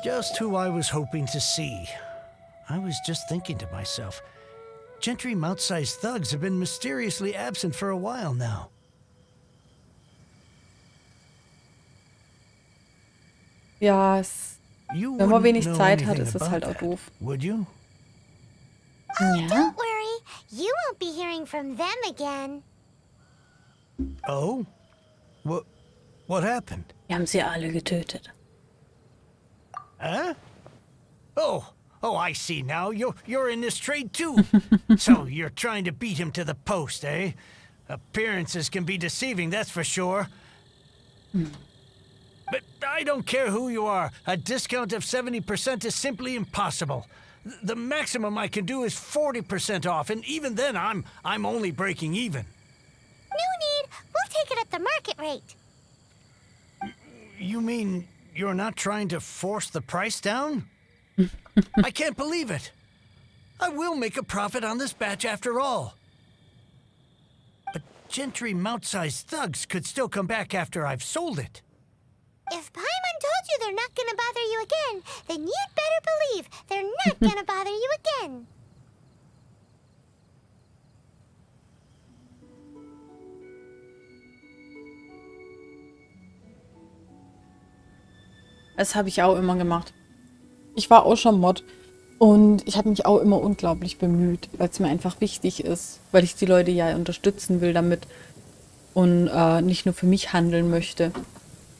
Just who I was hoping to see. I was just thinking to myself, Gentry Maocai's thugs have been mysteriously absent for a while now. Ja, wenn man wenig Zeit hat, ist es halt auch doof. Would you? Oh, don't worry. You won't be hearing from them again. Oh? What happened? Wir haben sie alle getötet. Huh? Oh, I see now. You're in this trade too. So you're trying to beat him to the post, eh? Appearances can be deceiving, that's for sure. But I don't care who you are. A discount of 70% is simply impossible. The maximum I can do is 40% off, and even then I'm only breaking even. No need. We'll take it at the market rate. You mean you're not trying to force the price down? I can't believe it. I will make a profit on this batch after all. But Gentry Maocai's thugs could still come back after I've sold it. If Paimon told you they're not gonna bother you again, then you'd better believe they're not gonna bother you again. Das habe ich auch immer gemacht. Ich war auch schon Mod und ich habe mich auch immer unglaublich bemüht, weil es mir einfach wichtig ist, weil ich die Leute ja unterstützen will damit und nicht nur für mich handeln möchte.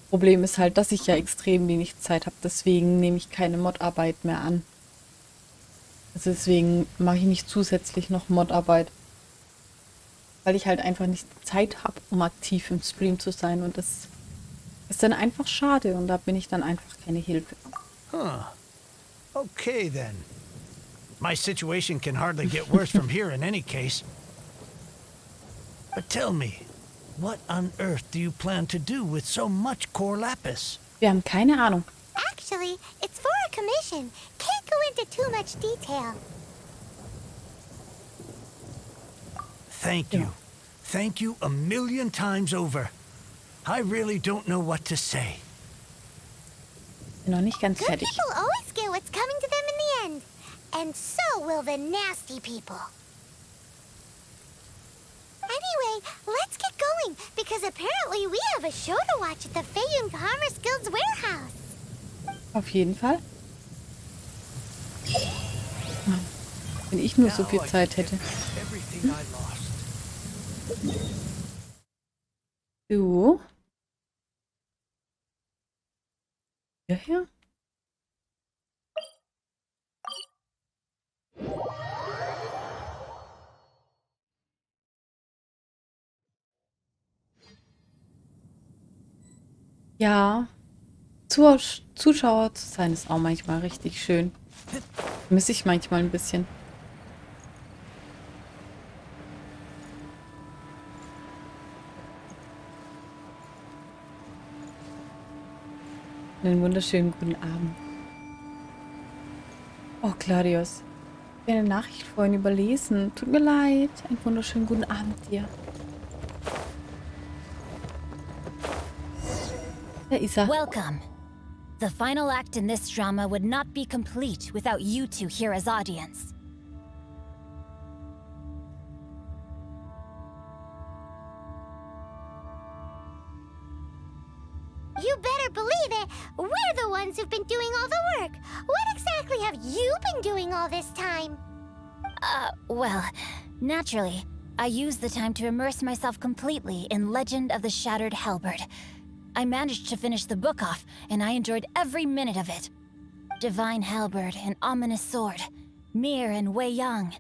Problem ist halt, dass ich ja extrem wenig Zeit habe, deswegen nehme ich keine Modarbeit mehr an. Also deswegen mache ich nicht zusätzlich noch Modarbeit, weil ich halt einfach nicht Zeit habe, um aktiv im Stream zu sein und das ist dann einfach schade und da bin ich dann einfach keine Hilfe. Huh. Okay then. My situation can hardly get worse from here in any case. But tell me, what on earth do you plan to do with so much core lapis? Wir haben keine Ahnung. Actually, it's for a commission. Can't go into too much detail. Thank you. Thank you a million times over. I really don't know what to say. Bin noch nicht ganz Good fertig. people always get what's coming to them in the end. And so will the nasty people. Anyway, let's get going, because apparently we have a show to watch at the Feiyun Commerce Guild's warehouse. Auf jeden Fall. Wenn ich nur so viel Zeit hätte. So. Hierher? Ja, Zuschauer zu sein ist auch manchmal richtig schön. Vermisse ich manchmal ein bisschen. Einen wunderschönen guten Abend. Oh, Claudius. Ich habe eine Nachricht vorhin überlesen. Tut mir leid. Einen wunderschönen guten Abend dir. Da ist er. Welcome. The final act in this drama would not be complete without you two here as audience. You better believe it. We're the ones who've been doing all the work. What exactly have you been doing all this time? Well, naturally, I used the time to immerse myself completely in Legend of the Shattered Halberd. I managed to finish the book off, and I enjoyed every minute of it. Divine Halberd, an ominous sword. Mir and Wei Yang.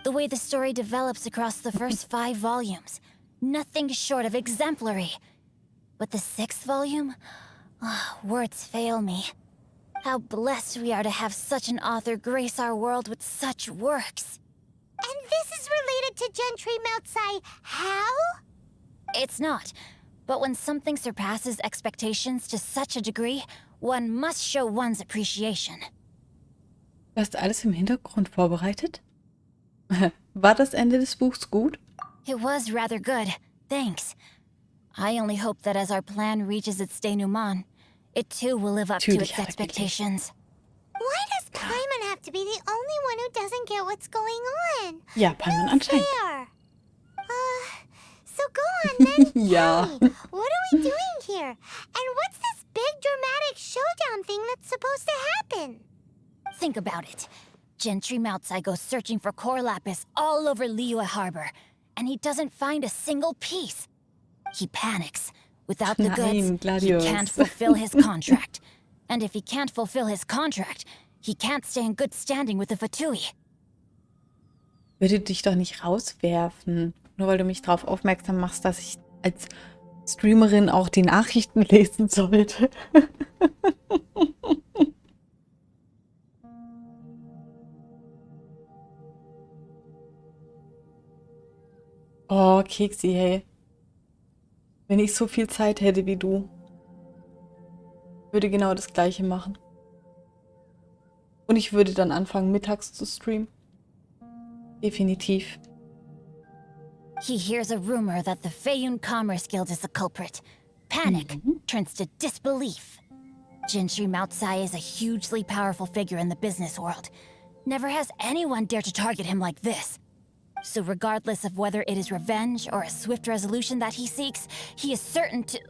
The way the story develops across the first 5 volumes. Nothing short of exemplary. But the 6th volume? Words fail me. How blessed we are to have such an author grace our world with such works. And this is related to Gentry Maocai. How? It's not. But when something surpasses expectations to such a degree, one must show one's appreciation. Du hast alles im Hintergrund vorbereitet? War das Ende des Buchs gut? It was rather good, thanks. I only hope that as our plan reaches its denouement, It too will live up to Natürlich its hat er gelesen. expectations. Why does Paimon have to be the only one who doesn't get what's going on? Ja, Paimon anscheinend. Fair. So go on then. Ja. Tell me, what are we doing here? And what's this big dramatic showdown thing that's supposed to happen? Think about it. Gentry Maocai goes searching for core lapis all over Liyue Harbor, and he doesn't find a single piece. He panics. Without the goods, Nein, he Gladius. can't fulfill his contract. And if he can't fulfill his contract, he can't stay in good standing with the Fatui. Würde dich doch nicht rauswerfen, nur weil du mich darauf aufmerksam machst, dass ich als Streamerin auch die Nachrichten lesen sollte. Oh, Keksi, hey. Wenn ich so viel Zeit hätte wie du, würde genau das Gleiche machen. Und ich würde dann anfangen, mittags zu streamen. Definitiv. He hears a rumor that the Feiyun Commerce Guild is the culprit. Panic turns to disbelief. Gentry Maocai is a hugely powerful figure in the business world. Never has anyone dared to target him like this. So regardless of whether it is revenge or a swift resolution that he seeks, he is certain to...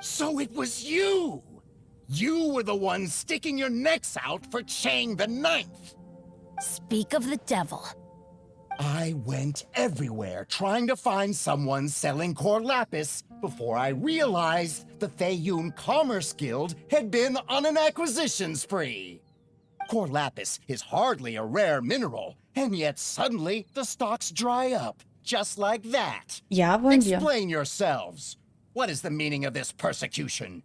So it was you! You were the one sticking your necks out for Chang IX! Speak of the devil. I went everywhere trying to find someone selling core lapis before I realized the Feiyun Commerce Guild had been on an acquisition spree. Core lapis is hardly a rare mineral, and yet suddenly the stocks dry up, just like that. Ja, wollen wir. Explain yourselves. What is the meaning of this persecution?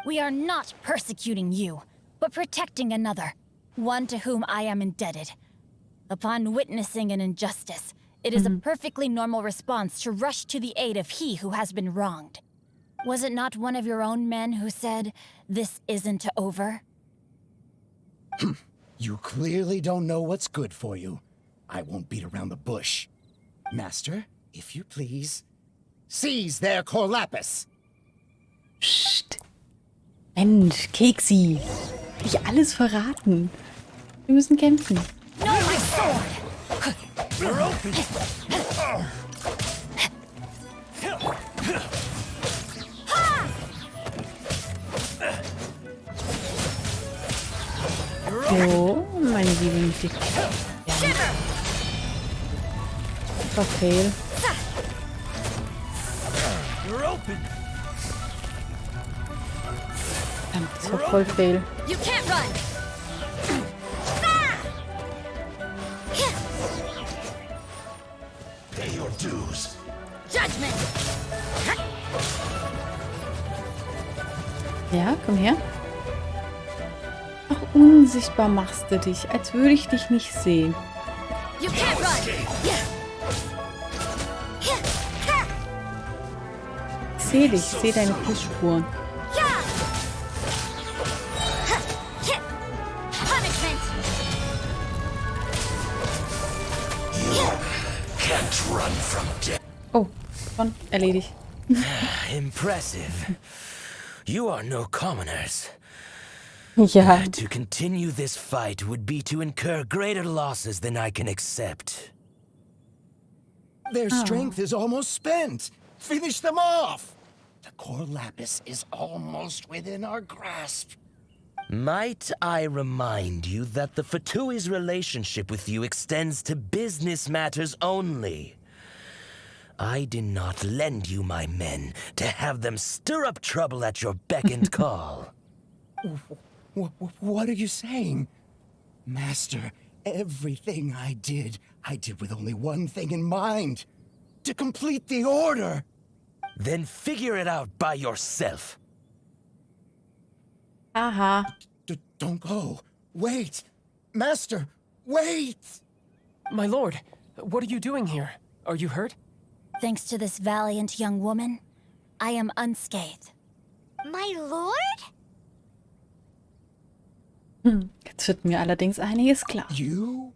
We are not persecuting you, but protecting another, one to whom I am indebted. Upon witnessing an injustice, it is a perfectly normal response to rush to the aid of he who has been wronged. Was it not one of your own men who said, "This isn't over"? You clearly don't know what's good for you. I won't beat around the bush. Master, if you please, seize their core lapis. Psst. Mensch, Keksi. Nicht alles verraten. Wir müssen kämpfen. No, my sword! You're open. So, meine lieben Dick. Das war fail. You're open. Das war voll fail. You can't run! Pay your dues. Judgment! Ja, komm her. Ach, unsichtbar machst du dich, als würde ich dich nicht sehen. You can't run! Ich sehe dich, ich sehe deine Fußspuren. Punishment! Can't run from death. Oh, schon erledigt. Impressive. You are no commoners. Ja, To continue this fight would be to incur greater losses than I can accept. Their strength is almost spent. Finish them off. The core lapis is almost within our grasp. Might I remind you that the Fatui's relationship with you extends to business matters only? I did not lend you my men to have them stir up trouble at your beck and call. What are you saying? Master, everything I did with only one thing in mind. To complete the order. Then figure it out by yourself. aha. Don't go. Wait. Master, wait. My lord, what are you doing here? Are you hurt? Thanks to this valiant young woman, I am unscathed. My lord? Jetzt wird mir allerdings einiges klar. You?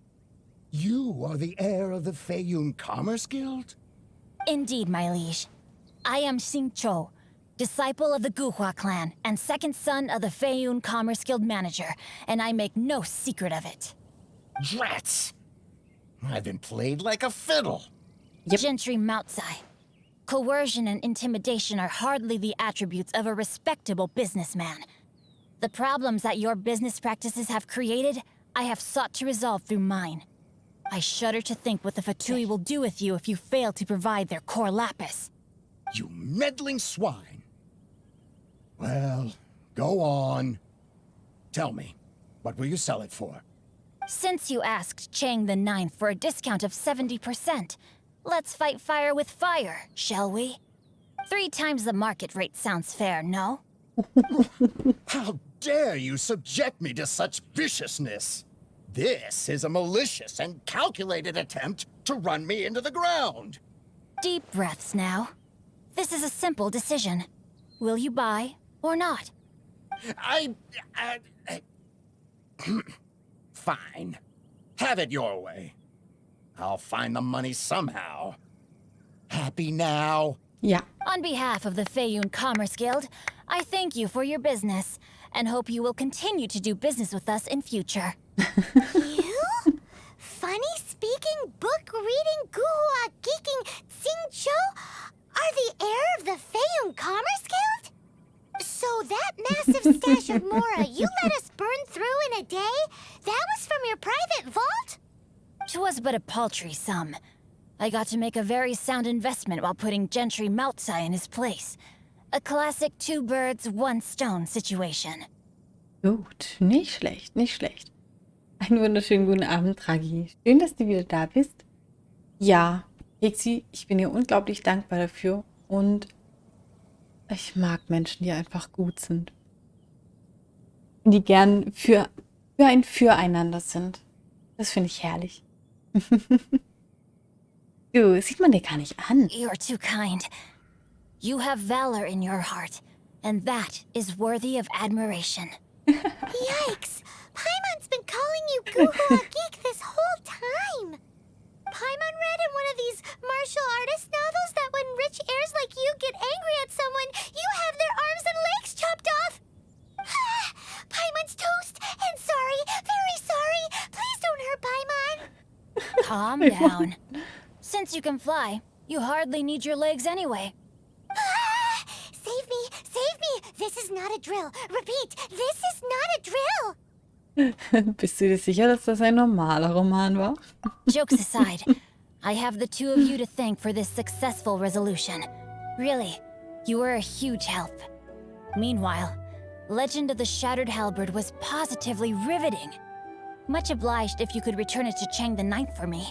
You are the heir of the Feiyun Commerce Guild? Indeed, my liege. I am Xingqiu, disciple of the Guhua clan and second son of the Feiyun Commerce Guild manager, and I make no secret of it. Drats! I've been played like a fiddle. Gentry Maocai. Coercion and intimidation are hardly the attributes of a respectable businessman. The problems that your business practices have created, I have sought to resolve through mine. I shudder to think what the Fatui will do with you if you fail to provide their core lapis. You meddling swine. Well, go on. Tell me, what will you sell it for? Since you asked Chang IX for a discount of 70%, let's fight fire with fire, shall we? 3 times the market rate sounds fair, no? How dare you subject me to such viciousness? This is a malicious and calculated attempt to run me into the ground. Deep breaths now. This is a simple decision. Will you buy or not? Fine. Have it your way. I'll find the money somehow. Happy now? Ja. On behalf of the Feiyun Commerce Guild, I thank you for your business and hope you will continue to do business with us in future. You? Funny speaking, book reading, guhua geeking Xingqiu are the heir of the Feiyun Commerce Guild? So that massive stash of Mora you let us burn through in a day, that was from your private vault? 'Twas but a paltry sum. I got to make a very sound investment while putting Gentry Maocai in his place. A classic 2 birds, 1 stone situation. Gut, nicht schlecht, nicht schlecht. Einen wunderschönen guten Abend, Tragi. Schön, dass du wieder da bist. Ja, Hexi, ich bin dir unglaublich dankbar dafür und ich mag Menschen, die einfach gut sind. Und die gern für ein Füreinander sind. Das finde ich herrlich. Du, sieht man dir gar nicht an. You're too kind. You have valor in your heart, and that is worthy of admiration. Yikes! Paimon's been calling you Guhua Geek this whole time. Paimon read in one of these martial artist novels that when rich heirs like you get angry at someone, you have their arms and legs chopped off. Paimon's toast, and sorry, very sorry. Please don't hurt Paimon. Calm down. Since you can fly, you hardly need your legs anyway. Save me, save me. This is not a drill. Repeat, this is not a drill. Bist du dir sicher, dass das ein normaler Roman war? Jokes aside, I have the 2 of you to thank for this successful resolution. Really, you were a huge help. Meanwhile, Legend of the Shattered Halberd was positively riveting. Much obliged if you could return it to Chang IX for me.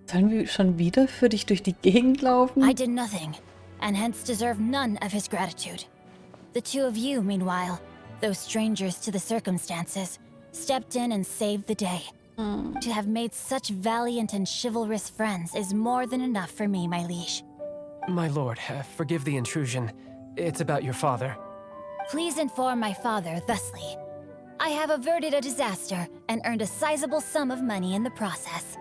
Sollen wir schon wieder für dich durch die Gegend laufen? I did nothing, and hence deserve none of his gratitude. The 2 of you, meanwhile, though strangers to the circumstances, stepped in and saved the day. To have made such valiant and chivalrous friends is more than enough for me, my liege. My lord, forgive the intrusion. It's about your father. Please inform my father thusly. I have averted a disaster and earned a sizable sum of money in the process.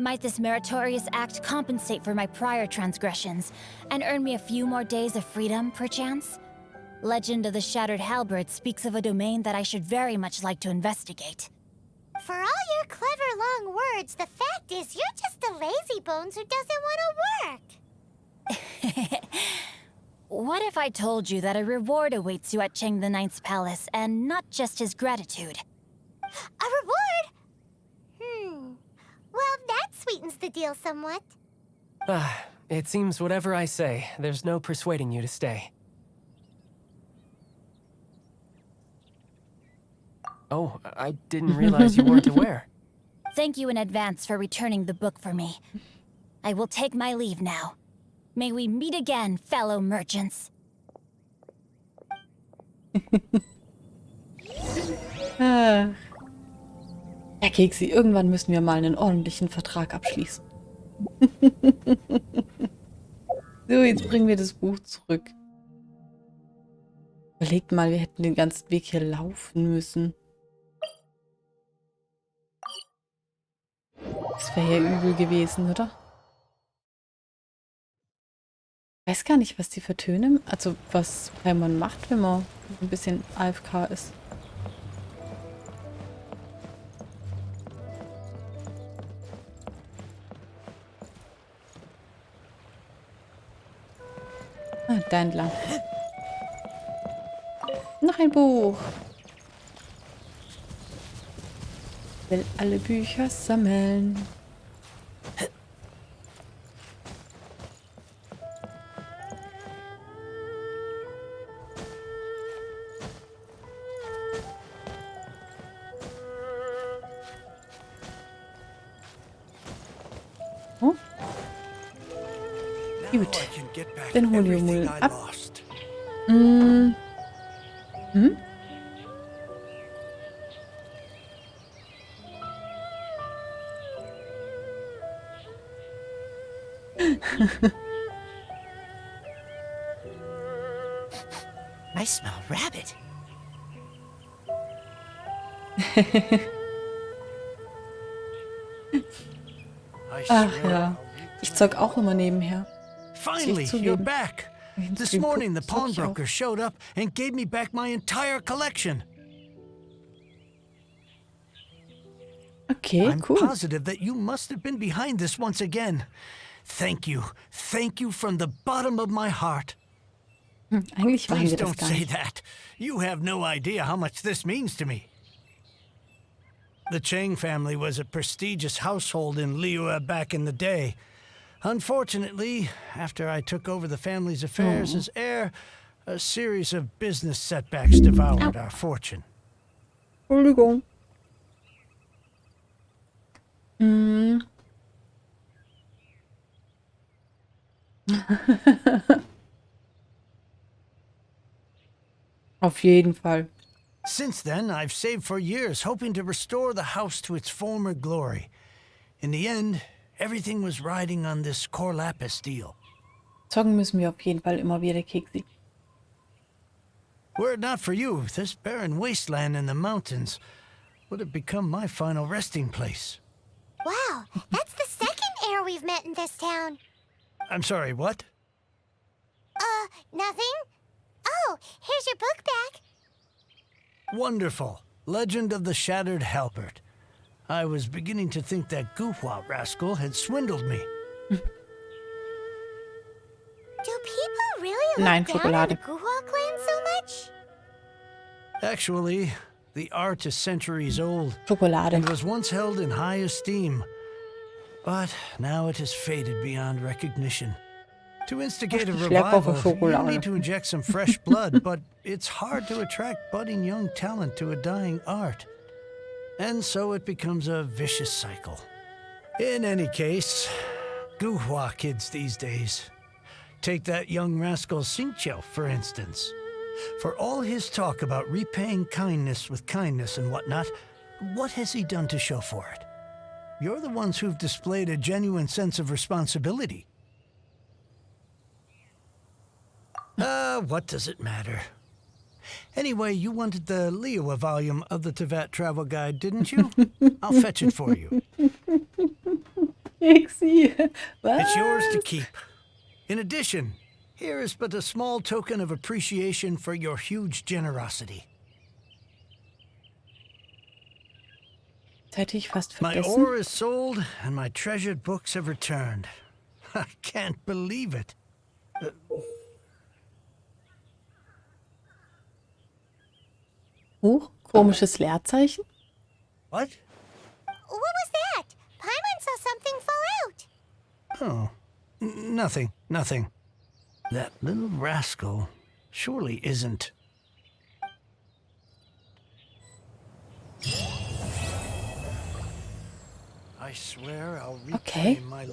Might this meritorious act compensate for my prior transgressions and earn me a few more days of freedom, perchance? Legend of the Shattered Halberd speaks of a domain that I should very much like to investigate. For all your clever long words, the fact is you're just a lazy bones who doesn't want to work. What if I told you that a reward awaits you at Chang IX's palace, and not just his gratitude? A reward? Well, that sweetens the deal somewhat. It seems whatever I say, there's no persuading you to stay. Oh, I didn't realize you weren't aware. Thank you in advance for returning the book for me. I will take my leave now. May we meet again, fellow merchants. Ja, Keksi, irgendwann müssen wir mal einen ordentlichen Vertrag abschließen. So, jetzt bringen wir das Buch zurück. Überlegt mal, wir hätten den ganzen Weg hier laufen müssen. Das wäre ja übel gewesen, oder? Weiß gar nicht, was die für Töne, also was Paimon macht, wenn man ein bisschen AFK ist. Ah, da entlang. Noch ein Buch. Will alle Bücher sammeln. Oh. Now Gut. I can get back Den holen wir everything mal I ab. lost. Mm. Hm? I smell rabbit. I Ach swear ja. I'll Ich zock auch immer nebenher. Finally, zugeben. you're back. Wenn This zugeben, morning, the zock ich auch. pawnbroker showed up and gave me back my entire collection. Okay, I'm cool. positive that you must have been behind this once again. Thank you. Thank you from the bottom of my heart. Eigentlich waren Please wir das don't gar say nicht. that. You have no idea how much this means to me. The Chang family was a prestigious household in Liyue back in the day. Unfortunately, after I took over the family's affairs as heir, a series of business setbacks devoured our fortune. Entschuldigung. Hm. Auf jeden Fall. Since then, I've saved for years, hoping to restore the house to its former glory. In the end, everything was riding on this Corlapis deal. Zocken müssen wir auf jeden Fall immer wieder, Keksi. Were it not for you, this barren wasteland in the mountains would have become my final resting place. Wow, that's the second heir we've met in this town. I'm sorry, what? Nothing? Oh, here's your book back. Wonderful. Legend of the Shattered Halberd. I was beginning to think that Guhua rascal had swindled me. Do people really Nein, look down on the Schokolade. Guhua clan so much? Actually, the art is centuries old Schokolade. and was once held in high esteem. But now it has faded beyond recognition. To instigate a Ach, die Schlepper von revival, you Schokolade. need to inject some fresh blood, but it's hard to attract budding young talent to a dying art. And so it becomes a vicious cycle. In any case, Guhua kids these days. Take that young rascal Xingqiu, for instance. For all his talk about repaying kindness with kindness and whatnot, what has he done to show for it? You're the ones who've displayed a genuine sense of responsibility. What does it matter? Anyway, you wanted the Liyue volume of the Teyvat travel guide, didn't you? I'll fetch it for you. Keksi. Was? It's yours to keep. In addition, here is but a small token of appreciation for your huge generosity. Das hätte ich fast My vergessen. ore is sold, and my treasured books have returned. I can't believe it. Komisches Leerzeichen. What? What was that? Paimon saw something fall out. Oh, nothing, nothing. That little rascal surely isn't. I swear I'll Okay. reclaim my